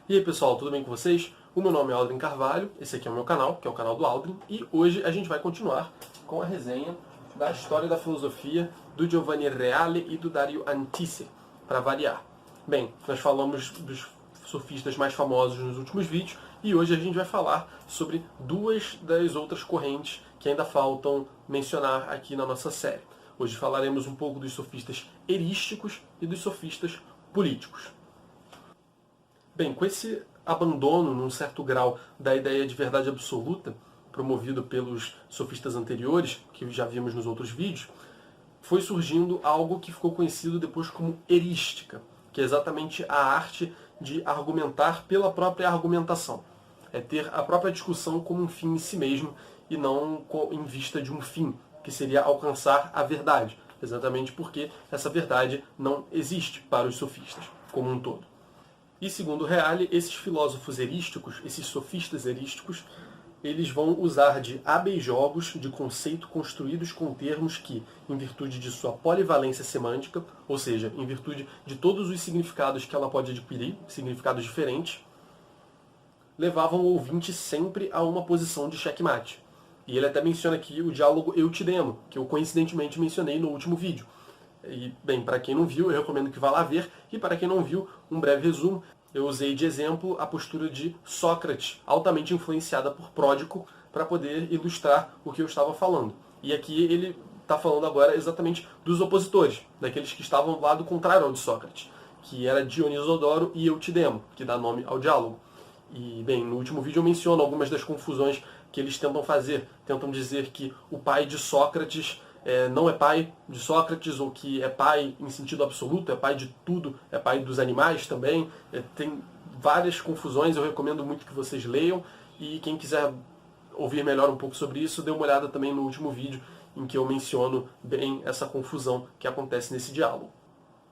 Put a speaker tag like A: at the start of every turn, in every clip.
A: E aí pessoal, tudo bem com vocês? O meu nome é Aldrin Carvalho, esse aqui é o meu canal, que é o canal do Aldrin, e hoje a gente vai continuar com a resenha da história da filosofia do Giovanni Reale e do Dario Antisser, para variar. Bem, nós falamos dos sofistas mais famosos nos últimos vídeos, e hoje a gente vai falar sobre duas das outras correntes que ainda faltam mencionar aqui na nossa série. Hoje falaremos um pouco dos sofistas erísticos e dos sofistas políticos. Bem, com esse abandono, num certo grau, da ideia de verdade absoluta, promovido pelos sofistas anteriores, que já vimos nos outros vídeos, foi surgindo algo que ficou conhecido depois como erística, que é exatamente a arte de argumentar pela própria argumentação. É ter a própria discussão como um fim em si mesmo e não em vista de um fim, que seria alcançar a verdade, exatamente porque essa verdade não existe para os sofistas como um todo. E segundo Reale, esses filósofos erísticos, esses sofistas erísticos, eles vão usar de hábeis jogos de conceito construídos com termos que, em virtude de sua polivalência semântica, ou seja, em virtude de todos os significados que ela pode adquirir, significados diferentes, levavam o ouvinte sempre a uma posição de checkmate. E ele até menciona aqui o diálogo Eu Te Demo, que eu coincidentemente mencionei no último vídeo. E, bem, para quem não viu, eu recomendo que vá lá ver. E para quem não viu, um breve resumo. Eu usei de exemplo a postura de Sócrates, altamente influenciada por Pródico, para poder ilustrar o que eu estava falando. E aqui ele está falando agora exatamente dos opositores, daqueles que estavam do lado contrário ao de Sócrates, que era Dionisodoro e Eutidemo, que dá nome ao diálogo. E, bem, no último vídeo eu menciono algumas das confusões que eles tentam fazer. Tentam dizer que o pai de Sócrates não é pai de Sócrates, ou que é pai em sentido absoluto, é pai de tudo, é pai dos animais também. Tem várias confusões, eu recomendo muito que vocês leiam. E quem quiser ouvir melhor um pouco sobre isso, dê uma olhada também no último vídeo, em que eu menciono bem essa confusão que acontece nesse diálogo.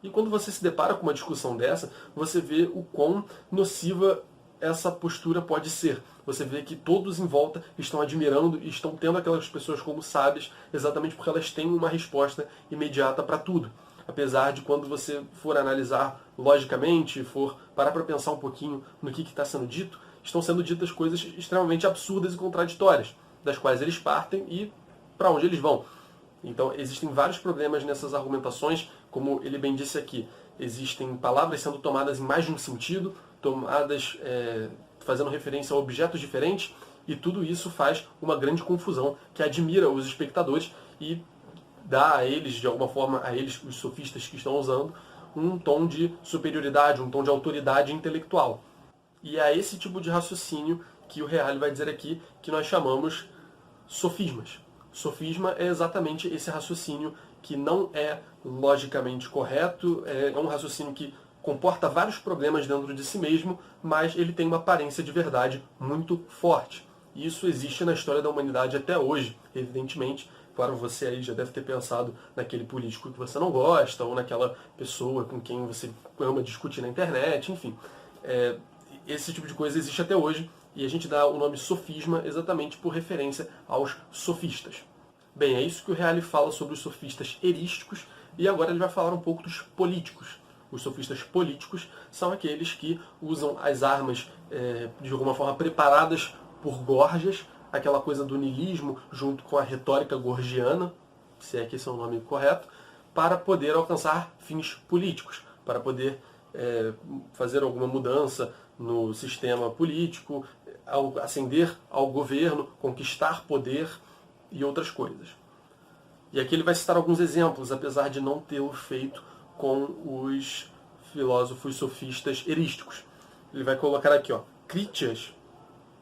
A: E quando você se depara com uma discussão dessa, você vê o quão nociva essa postura pode ser. Você vê que todos em volta estão admirando e estão tendo aquelas pessoas como sábias, exatamente porque elas têm uma resposta imediata para tudo. Apesar de quando você for analisar logicamente, for parar para pensar um pouquinho no que está sendo dito, estão sendo ditas coisas extremamente absurdas e contraditórias, das quais eles partem e para onde eles vão. Então existem vários problemas nessas argumentações, como ele bem disse aqui. Existem palavras sendo tomadas em mais de um sentido, tomadas fazendo referência a objetos diferentes, e tudo isso faz uma grande confusão que admira os espectadores e dá a eles, de alguma forma, a eles, os sofistas que estão usando, um tom de superioridade, um tom de autoridade intelectual. E é esse tipo de raciocínio que o Reale vai dizer aqui que nós chamamos sofismas. Sofisma é exatamente esse raciocínio que não é logicamente correto, é um raciocínio que comporta vários problemas dentro de si mesmo, mas ele tem uma aparência de verdade muito forte. E isso existe na história da humanidade até hoje, evidentemente. Claro, você aí já deve ter pensado naquele político que você não gosta, ou naquela pessoa com quem você ama discutir na internet, enfim. Esse tipo de coisa existe até hoje, e a gente dá o nome sofisma exatamente por referência aos sofistas. Bem, é isso que o Reale fala sobre os sofistas erísticos, e agora ele vai falar um pouco dos políticos. Os sofistas políticos são aqueles que usam as armas de alguma forma preparadas por Gorgias, aquela coisa do niilismo junto com a retórica gorgiana, se é que esse é o nome correto, para poder alcançar fins políticos, para poder fazer alguma mudança no sistema político, ascender ao governo, conquistar poder e outras coisas. E aqui ele vai citar alguns exemplos, apesar de não tê-lo feito com os filósofos sofistas erísticos. Ele vai colocar aqui, Critias,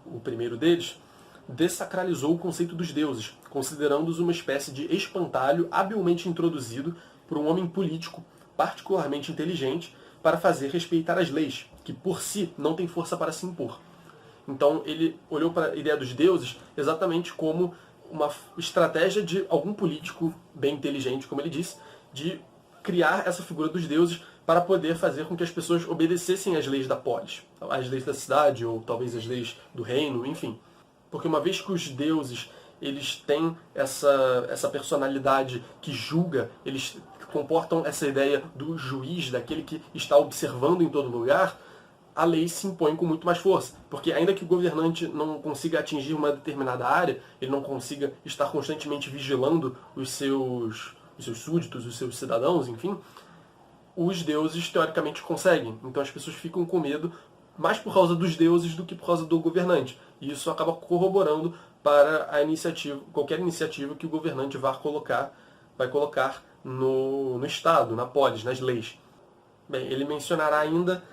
A: o primeiro deles, dessacralizou o conceito dos deuses, considerando-os uma espécie de espantalho habilmente introduzido por um homem político particularmente inteligente para fazer respeitar as leis, que por si não têm força para se impor. Então ele olhou para a ideia dos deuses exatamente como uma estratégia de algum político bem inteligente, como ele disse, de criar essa figura dos deuses para poder fazer com que as pessoas obedecessem às leis da polis, às leis da cidade, ou talvez às leis do reino, enfim. Porque uma vez que os deuses eles têm essa personalidade que julga, eles comportam essa ideia do juiz, daquele que está observando em todo lugar, a lei se impõe com muito mais força. Porque ainda que o governante não consiga atingir uma determinada área, ele não consiga estar constantemente vigilando os seus súditos, os seus cidadãos, enfim, os deuses teoricamente conseguem. Então as pessoas ficam com medo mais por causa dos deuses do que por causa do governante. E isso acaba corroborando para qualquer iniciativa que o governante vai colocar no Estado, na polis, nas leis. Bem, ele mencionará ainda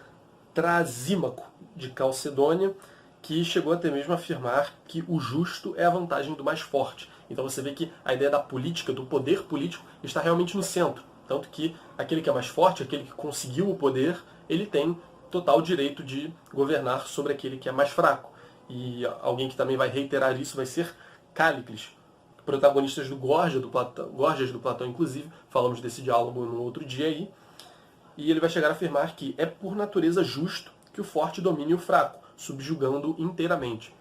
A: Trasímaco, de Calcedônia, que chegou até mesmo a afirmar que o justo é a vantagem do mais forte. Então você vê que a ideia da política, do poder político, está realmente no centro. Tanto que aquele que é mais forte, aquele que conseguiu o poder, ele tem total direito de governar sobre aquele que é mais fraco. E alguém que também vai reiterar isso vai ser Cállicles, protagonistas do Gorgias do Platão, inclusive. Falamos desse diálogo no outro dia aí. E ele vai chegar a afirmar que é por natureza justo que o forte domine o fraco, subjugando inteiramente.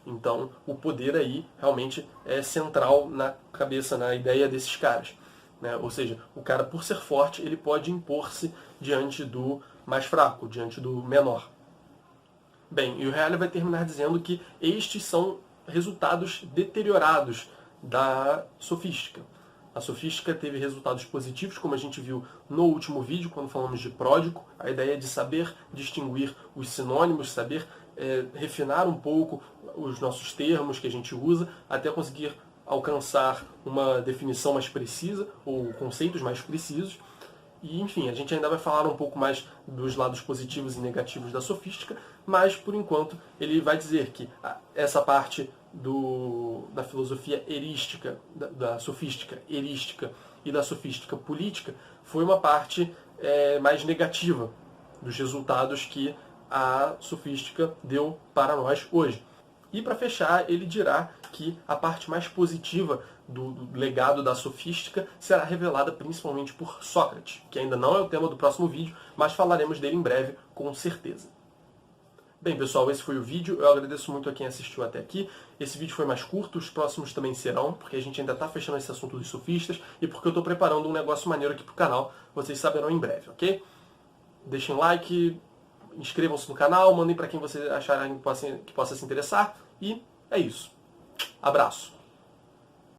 A: Então, o poder aí realmente é central na cabeça, na ideia desses caras. Né? Ou seja, o cara, por ser forte, ele pode impor-se diante do mais fraco, diante do menor. Bem, e o Reale vai terminar dizendo que estes são resultados deteriorados da sofística. A sofística teve resultados positivos, como a gente viu no último vídeo, quando falamos de pródigo, a ideia de saber distinguir os sinônimos, saber refinar um pouco os nossos termos que a gente usa, até conseguir alcançar uma definição mais precisa, ou conceitos mais precisos. E, enfim, a gente ainda vai falar um pouco mais dos lados positivos e negativos da sofística, mas, por enquanto, ele vai dizer que essa parte da filosofia erística, da sofística erística e da sofística política, foi uma parte mais negativa dos resultados que a sofística deu para nós hoje. E para fechar, ele dirá que a parte mais positiva do legado da sofística será revelada principalmente por Sócrates, que ainda não é o tema do próximo vídeo, mas falaremos dele em breve, com certeza. Bem, pessoal, esse foi o vídeo. Eu agradeço muito a quem assistiu até aqui. Esse vídeo foi mais curto, os próximos também serão, porque a gente ainda está fechando esse assunto dos sofistas e porque eu estou preparando um negócio maneiro aqui para o canal. Vocês saberão em breve, ok? Deixem like, inscrevam-se no canal, mandem para quem vocês acharem que possa se interessar. E é isso. Abraço!